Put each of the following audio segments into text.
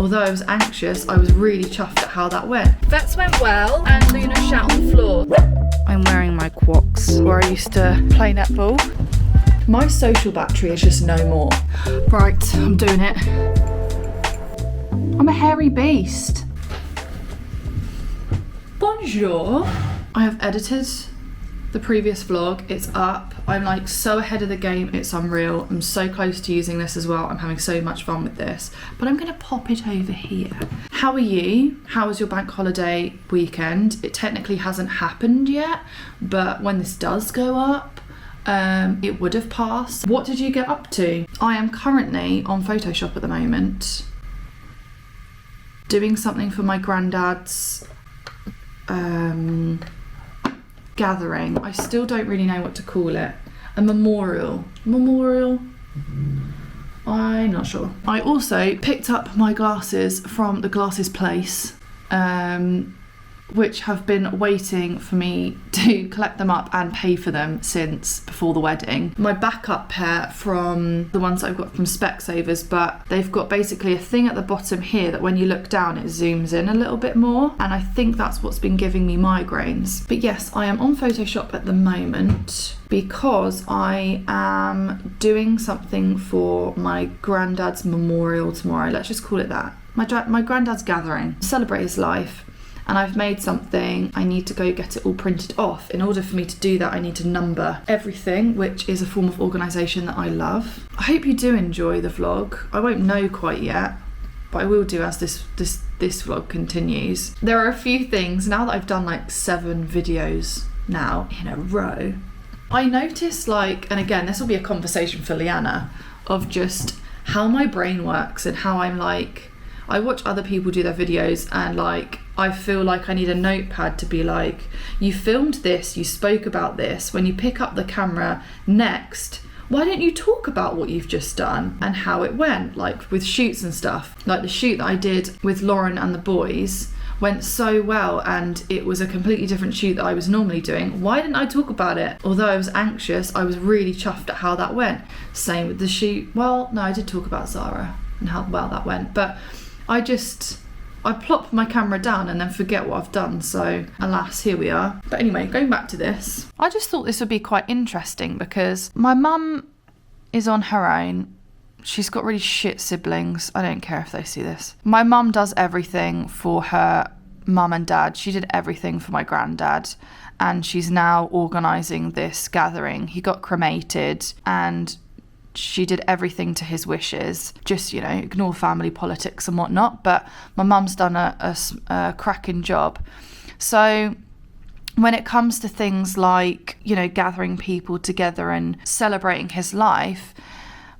Although I was anxious, I was really chuffed at how that went. Vets went well, and Luna shat on the floor. I'm wearing my Quocs, where I used to play netball. My social battery is just no more. Right, I'm doing it. I'm a hairy beast. Bonjour. I have edited the previous vlog. It's up. I'm like so ahead of the game, it's unreal. I'm so close to using this as well. I'm having so much fun with this. But I'm gonna pop it over here. How are you? How was your bank holiday weekend? It technically hasn't happened yet, but when this does go up, it would have passed. What did you get up to? I am currently on Photoshop at the moment, doing something for my granddad's gathering. I still don't really know what to call it. A memorial. I'm not sure. I also picked up my glasses from the glasses place, which have been waiting for me to collect them up and pay for them since before the wedding. My backup pair from the ones that I've got from Specsavers, but they've got basically a thing at the bottom here that when you look down it zooms in a little bit more, and I think that's what's been giving me migraines. But yes, I am on Photoshop at the moment because I am doing something for my granddad's memorial tomorrow. Let's just call it that. My granddad's gathering, celebrate his life. And I've made something. I need to go get it all printed off. In order for me to do that, I need to number everything, which is a form of organisation that I love. I hope you do enjoy the vlog. I won't know quite yet, but I will do as this vlog continues. There are a few things, now that I've done like 7 videos now in a row, I noticed like, and again, this will be a conversation for Leanna, of just how my brain works and how I'm like, I watch other people do their videos and like, I feel like I need a notepad to be like, you filmed this, you spoke about this, when you pick up the camera next, why don't you talk about what you've just done and how it went, like with shoots and stuff. Like the shoot that I did with Lauren and the boys went so well, and it was a completely different shoot that I was normally doing. Why didn't I talk about it? Although I was anxious, I was really chuffed at how that went. Same with the shoot. Well, no, I did talk about Zara and how well that went, but I plop my camera down and then forget what I've done, so alas, here we are. But anyway, going back to this, I just thought this would be quite interesting because my mum is on her own. She's got really shit siblings. I don't care if they see this. My mum does everything for her mum and dad. She did everything for my granddad, and she's now organising this gathering. He got cremated and she did everything to his wishes, just, you know, ignore family politics and whatnot, but my mum's done a cracking job. So when it comes to things like, you know, gathering people together and celebrating his life,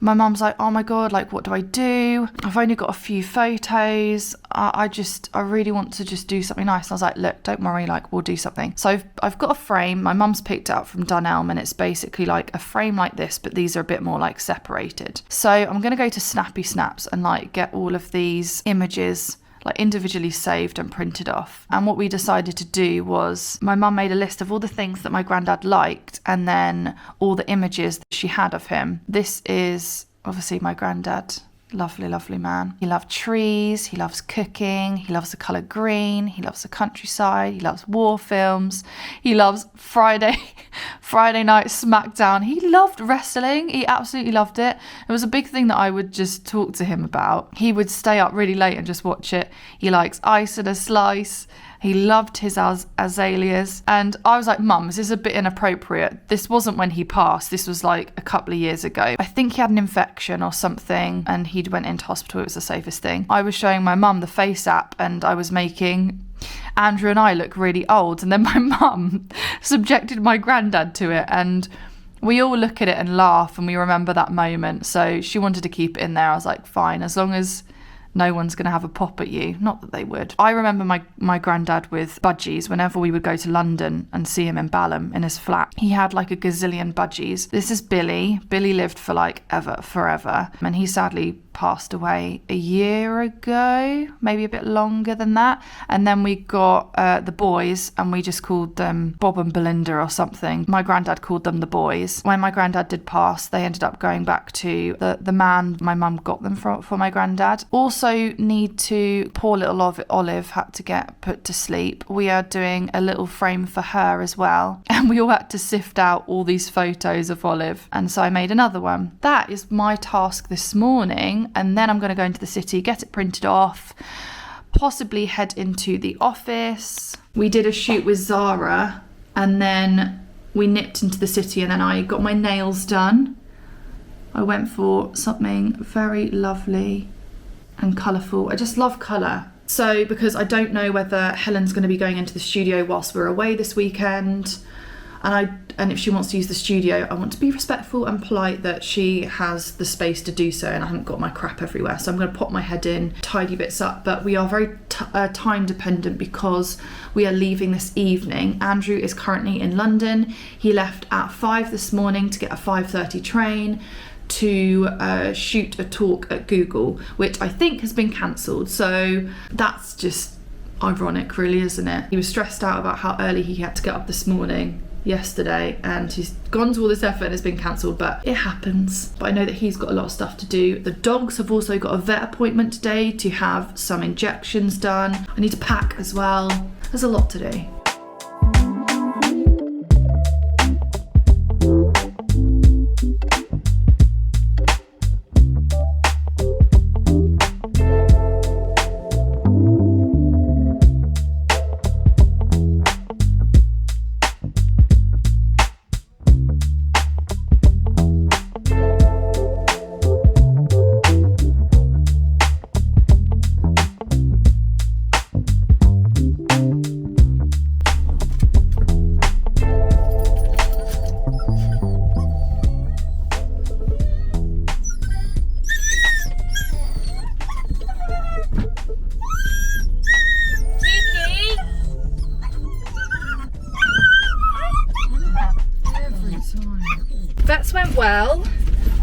my mum's like, oh my God, like, what do I do? I've only got a few photos. I really want to just do something nice. And I was like, look, don't worry, like, we'll do something. So I've got a frame. My mum's picked it up from Dunelm, and it's basically like a frame like this, but these are a bit more like separated. So I'm going to go to Snappy Snaps and like get all of these images like individually saved and printed off. And what we decided to do was my mum made a list of all the things that my granddad liked and then all the images that she had of him. This is obviously my granddad. Lovely, lovely man. He loved trees, he loves cooking, he loves the colour green, he loves the countryside, he loves war films, he loves Friday night SmackDown. He loved wrestling, he absolutely loved it. It was a big thing that I would just talk to him about. He would stay up really late and just watch it. He likes Ice and a Slice. He loved his azaleas. And I was like, Mum, is this a bit inappropriate? This wasn't when he passed. This was like a couple of years ago. I think he had an infection or something and he went into hospital. It was the safest thing. I was showing my mum the Face app and I was making Andrew and I look really old. And then my mum subjected my granddad to it. And we all look at it and laugh and we remember that moment. So she wanted to keep it in there. I was like, fine, as long as no one's going to have a pop at you. Not that they would. I remember my granddad with budgies. Whenever we would go to London and see him in Balham in his flat, he had like a gazillion budgies. This is Billy. Billy lived for like forever. And he sadly passed away a year ago, maybe a bit longer than that. And then we got the boys, and we just called them Bob and Belinda or something. My granddad called them the boys. When my granddad did pass, they ended up going back to the man my mum got them for my granddad. Also need to, poor little Olive had to get put to sleep. We are doing a little frame for her as well. And we all had to sift out all these photos of Olive. And so I made another one. That is my task this morning. And then I'm going to go into the city, get it printed off, possibly head into the office. We did a shoot with Zara, and then we nipped into the city, and then I got my nails done. I went for something very lovely and colourful. I just love colour. So because I don't know whether Helen's going to be going into the studio whilst we're away this weekend, and if she wants to use the studio, I want to be respectful and polite that she has the space to do so, and I haven't got my crap everywhere. So I'm going to pop my head in, tidy bits up, but we are very time dependent because we are leaving this evening. Andrew is currently in London. He left at 5 this morning to get a 5:30 train to shoot a talk at Google, which I think has been cancelled. So that's just ironic, really, isn't it? He was stressed out about how early he had to get up this morning yesterday, and he's gone to all this effort and it's been cancelled, but it happens. But I know that he's got a lot of stuff to do. The dogs have also got a vet appointment today to have some injections done. I need to pack as well. There's a lot to do. Vets went well.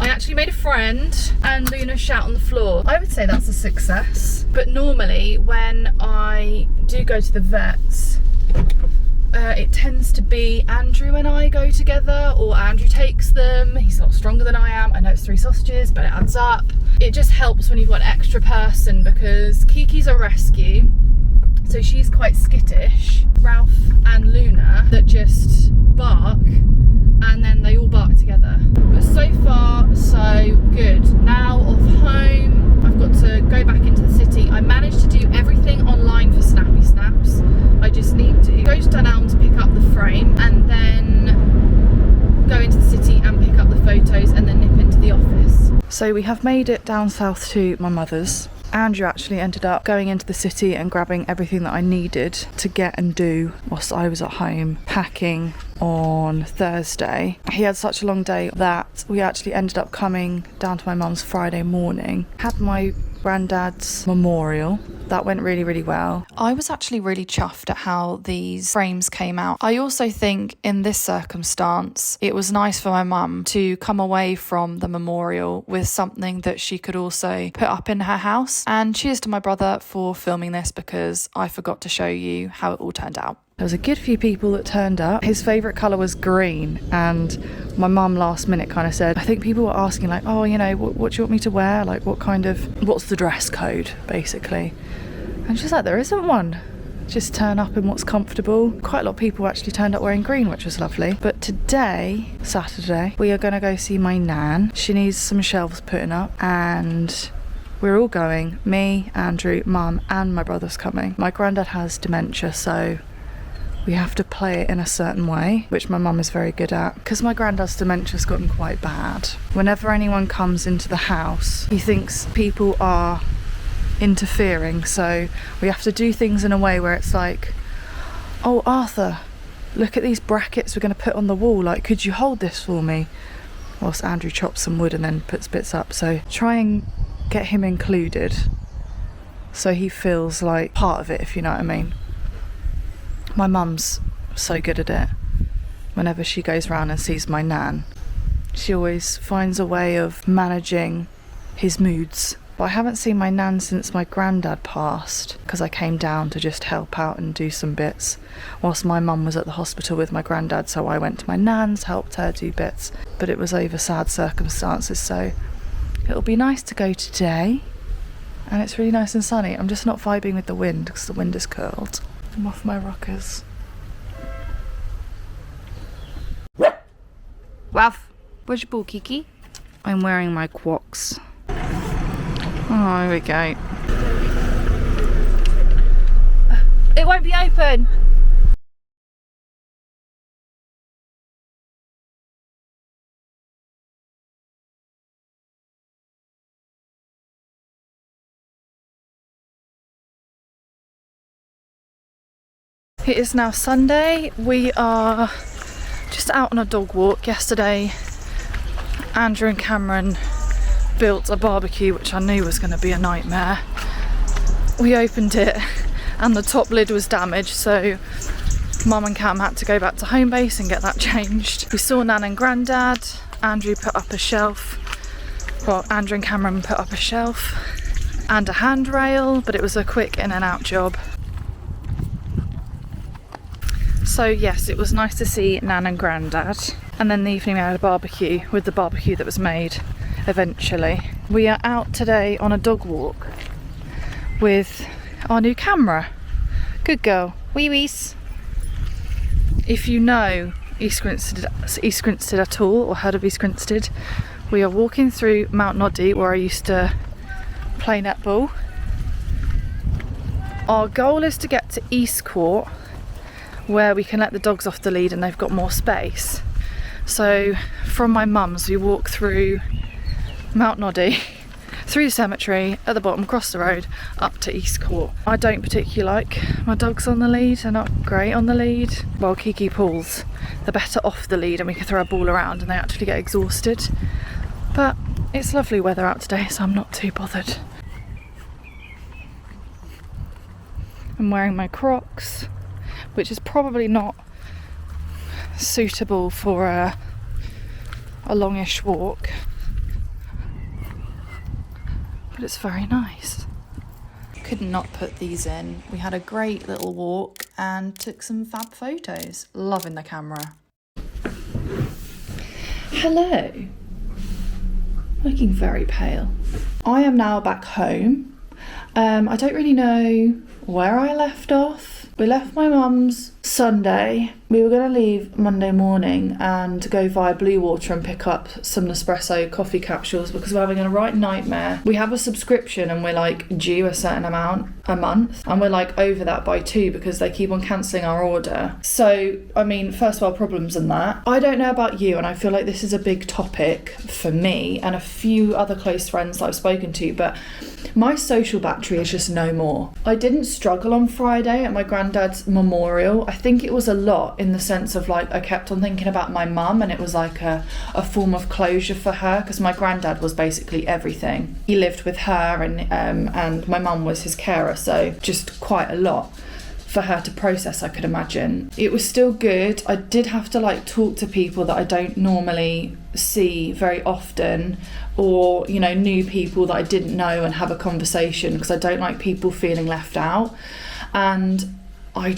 I actually made a friend and Luna shat on the floor. I would say that's a success. But normally when I do go to the vets, it tends to be Andrew and I go together, or Andrew takes them. He's a lot stronger than I am. I know it's 3 sausages, but it adds up. It just helps when you've got an extra person, because Kiki's a rescue, so she's quite skittish. Ralph and Luna that just bark, and then they all bark together. But so far, so good. Now off home, I've got to go back into the city. I managed to do everything online for Snappy Snaps. I just need to go to Dunelm to pick up the frame, and then go into the city and pick up the photos, and then nip into the office. So we have made it down south to my mother's. Andrew actually ended up going into the city and grabbing everything that I needed to get and do whilst I was at home packing on Thursday. He had such a long day that we actually ended up coming down to my mum's Friday morning. Had my granddad's memorial. That went really, really well. I was actually really chuffed at how these frames came out. I also think in this circumstance, it was nice for my mum to come away from the memorial with something that she could also put up in her house. And cheers to my brother for filming this, because I forgot to show you how it all turned out. There was a good few people that turned up. His favourite colour was green, and my mum last minute kind of said, I think people were asking like, oh, you know, what do you want me to wear? Like what's the dress code, basically? And she's like, there isn't one. Just turn up in what's comfortable. Quite a lot of people actually turned up wearing green, which was lovely. But today, Saturday, we are going to go see my nan. She needs some shelves putting up, and we're all going. Me, Andrew, mum, and my brother's coming. My granddad has dementia, so we have to play it in a certain way, which my mum is very good at, because my granddad's dementia's gotten quite bad. Whenever anyone comes into the house, he thinks people are interfering, so we have to do things in a way where it's like, oh, Arthur, look at these brackets we're going to put on the wall, like, could you hold this for me? Whilst Andrew chops some wood and then puts bits up. So try and get him included so he feels like part of it, if you know what I mean. My mum's so good at it. Whenever she goes round and sees my nan, she always finds a way of managing his moods. But I haven't seen my nan since my granddad passed, because I came down to just help out and do some bits whilst my mum was at the hospital with my granddad, so I went to my nan's, helped her do bits, but it was over sad circumstances, so it'll be nice to go today. And it's really nice and sunny. I'm just not vibing with the wind because the wind is curled. I'm off my rockers. Waff, where's your ball, Kiki? I'm wearing my Quocs. Oh, here we go. It won't be open. It is now Sunday. We are just out on a dog walk. Yesterday, Andrew and Cameron built a barbecue, which I knew was going to be a nightmare. We opened it and the top lid was damaged, so Mum and Cam had to go back to home base and get that changed. We saw Nan and Grandad. Andrew put up a shelf. Well, Andrew and Cameron put up a shelf and a handrail, but it was a quick in and out job. So yes, it was nice to see Nan and Grandad. And then the evening we had a barbecue with the barbecue that was made eventually. We are out today on a dog walk with our new camera. Good girl. Wee wees. If you know East Grinstead at all, or heard of East Grinstead, we are walking through Mount Noddy, where I used to play netball. Our goal is to get to East Court, where we can let the dogs off the lead and they've got more space. So from my mum's we walk through Mount Noddy, through the cemetery, at the bottom, across the road, up to East Court. I don't particularly like my dogs on the lead, they're not great on the lead. Well, Kiki pulls, they're better off the lead and we can throw a ball around and they actually get exhausted. But it's lovely weather out today, so I'm not too bothered. I'm wearing my Crocs, which is probably not suitable for a longish walk, but it's very nice. Could not put these in. We had a great little walk and took some fab photos. Loving the camera. Hello. Looking very pale. I am now back home. I don't really know where I left off. We left my mum's Sunday. We were going to leave Monday morning and go via Blue Water and pick up some Nespresso coffee capsules because we're having a right nightmare. We have a subscription and we're like due a certain amount a month, and we're like over that by 2 because they keep on cancelling our order. So, I mean, first world problems and that. I don't know about you, and I feel like this is a big topic for me and a few other close friends that I've spoken to, but my social battery is just no more. I didn't struggle on Friday at my granddad's memorial. I think it was a lot in the sense of like I kept on thinking about my mum, and it was like a form of closure for her because my granddad was basically everything. He lived with her and my mum was his carer, so just quite a lot for her to process, I could imagine. It was still good. I did have to like talk to people that I don't normally see very often, or you know, new people that I didn't know, and have a conversation because I don't like people feeling left out. And I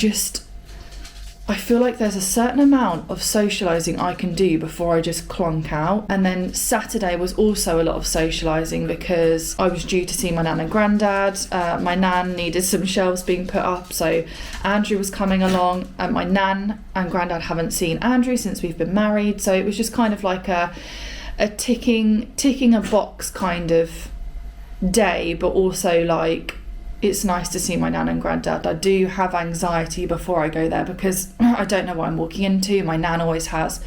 feel like there's a certain amount of socialising I can do before I just clonk out. And then Saturday was also a lot of socialising because I was due to see my nan and granddad. My nan needed some shelves being put up, so Andrew was coming along, and my nan and granddad haven't seen Andrew since we've been married, so it was just kind of like a ticking a box kind of day, but also like it's nice to see my nan and granddad. I do have anxiety before I go there because I don't know what I'm walking into. My nan always has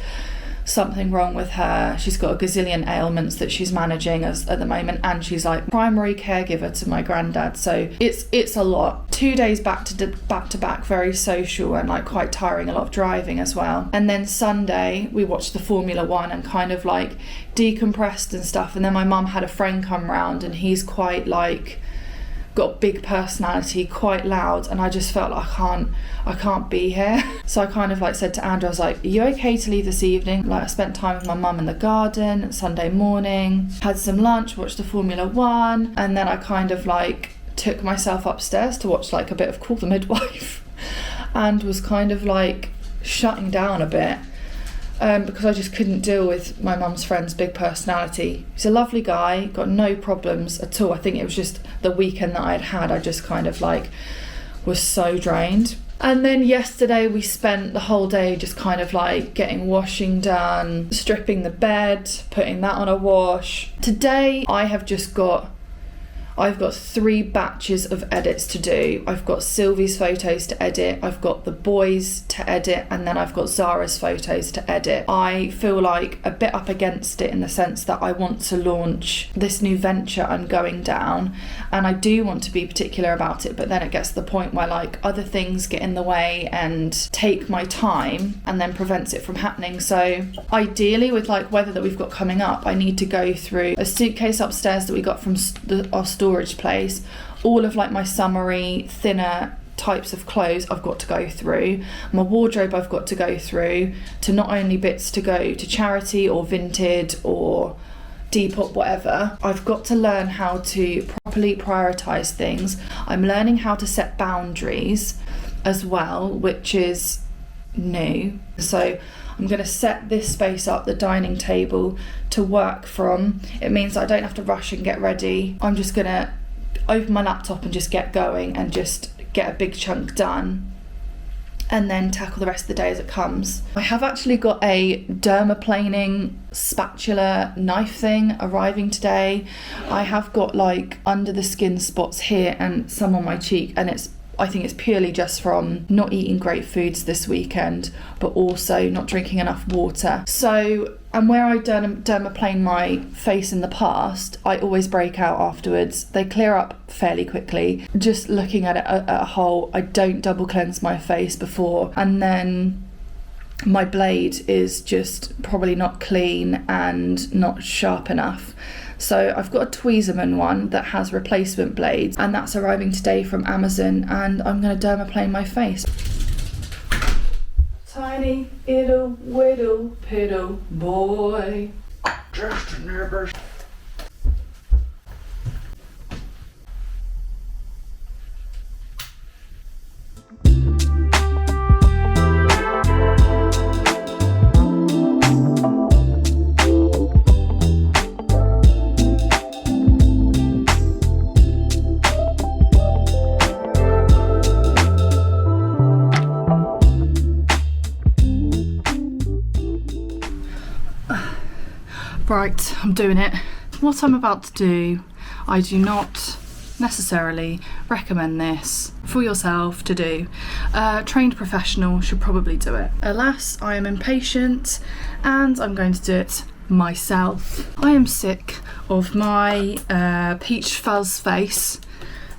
something wrong with her. She's got a gazillion ailments that she's managing at the moment, and she's like primary caregiver to my granddad. So it's a lot. 2 days back to back, very social and like quite tiring, a lot of driving as well. And then Sunday we watched the Formula 1 and kind of like decompressed and stuff. And then my mum had a friend come round, and he's quite like got a big personality, quite loud, and I just felt like I can't be here. So I kind of like said to Andrew, I was like, are you okay to leave this evening? Like, I spent time with my mum in the garden Sunday morning, had some lunch, watched the Formula 1, and then I kind of like took myself upstairs to watch like a bit of Call the Midwife and was kind of like shutting down a bit. Because I just couldn't deal with my mum's friend's big personality. He's a lovely guy, got no problems at all. I think it was just the weekend that I'd had, I just kind of like was so drained. And then yesterday we spent the whole day just kind of like getting washing done, stripping the bed, putting that on a wash. Today I've got 3 batches of edits to do. I've got Sylvie's photos to edit, I've got the boys to edit, and then I've got Zara's photos to edit. I feel like a bit up against it in the sense that I want to launch this new venture I'm going down, and I do want to be particular about it, but then it gets to the point where like other things get in the way and take my time and then prevents it from happening. So ideally, with like weather that we've got coming up, I need to go through a suitcase upstairs that we got from our storage place, all of like my summery thinner types of clothes I've got to go through, my wardrobe I've got to go through, to not only bits to go to charity or Vinted or Depop, whatever. I've got to learn how to properly prioritise things. I'm learning how to set boundaries as well, which is new. So I'm going to set this space up, the dining table, to work from. It means that I don't have to rush and get ready. I'm just going to open my laptop and just get going and just get a big chunk done, and then tackle the rest of the day as it comes. I have actually got a dermaplaning spatula knife thing arriving today. I have got like under the skin spots here and some on my cheek, and I think it's purely just from not eating great foods this weekend, but also not drinking enough water. So, and where I dermaplane my face in the past, I always break out afterwards. They clear up fairly quickly. Just looking at it at a whole, I don't double cleanse my face before, and then my blade is just probably not clean and not sharp enough. So I've got a Tweezerman one that has replacement blades, and that's arriving today from Amazon, and I'm going to dermaplane my face. Tiny ittle whittle piddle boy, just never. Right, I'm doing it. What I'm about to do, I do not necessarily recommend this for yourself to do. A trained professional should probably do it. Alas, I am impatient and I'm going to do it myself. I am sick of my peach fuzz face,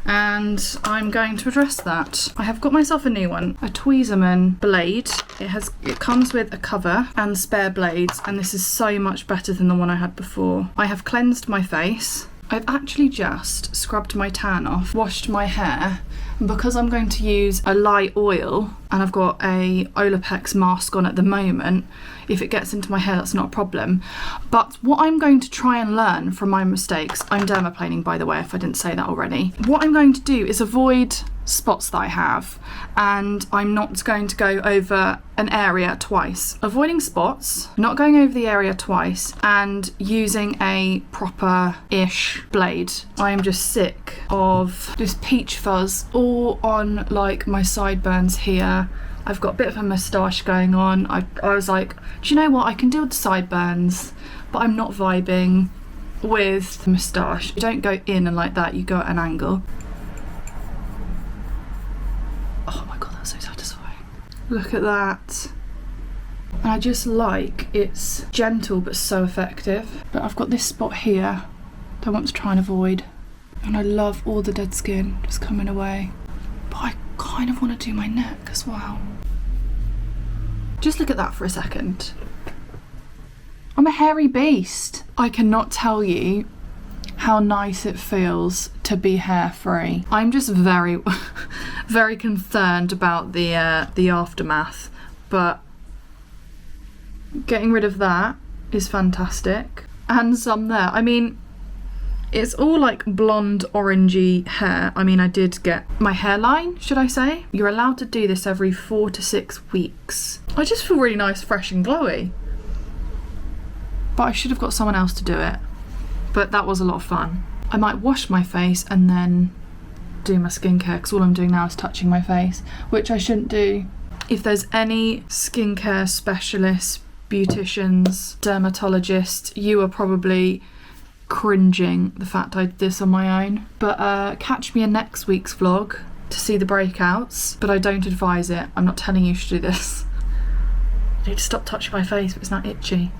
and I'm going to address that. I have got myself a new one, a Tweezerman blade. It comes with a cover and spare blades, and this is so much better than the one I had before. I have cleansed my face. I've actually just scrubbed my tan off, washed my hair, and because I'm going to use a light oil and I've got a Olaplex mask on at the moment, if it gets into my hair, that's not a problem. But what I'm going to try and learn from my mistakes, I'm dermaplaning by the way, if I didn't say that already. What I'm going to do is avoid spots that I have, and I'm not going to go over an area twice. Avoiding spots, not going over the area twice, and using a proper-ish blade. I am just sick of this peach fuzz all on like my sideburns here. I've got a bit of a moustache going on. I was like, do you know what? I can deal with the sideburns, but I'm not vibing with the moustache. You don't go in and like that, you go at an angle. Oh my God, that's so satisfying. Look at that. And I just like, it's gentle but so effective. But I've got this spot here that I want to try and avoid. And I love all the dead skin just coming away. But I kind of want to do my neck as well. Just look at that for a second. I'm a hairy beast. I cannot tell you how nice it feels to be hair free. I'm just very, very concerned about the aftermath, but getting rid of that is fantastic. And some there. I mean, it's all like blonde orangey hair. I mean, I did get my hairline, should I say. You're allowed to do this every 4 to 6 weeks. I just feel really nice, fresh and glowy. But I should have got someone else to do it. But that was a lot of fun. I might wash my face and then do my skincare, because all I'm doing now is touching my face, which I shouldn't do. If there's any skincare specialists, beauticians, dermatologists, you are probably cringing the fact I did this on my own. But catch me in next week's vlog to see the breakouts, but I don't advise it. I'm not telling you to do this. I need to stop touching my face, but it's not itchy.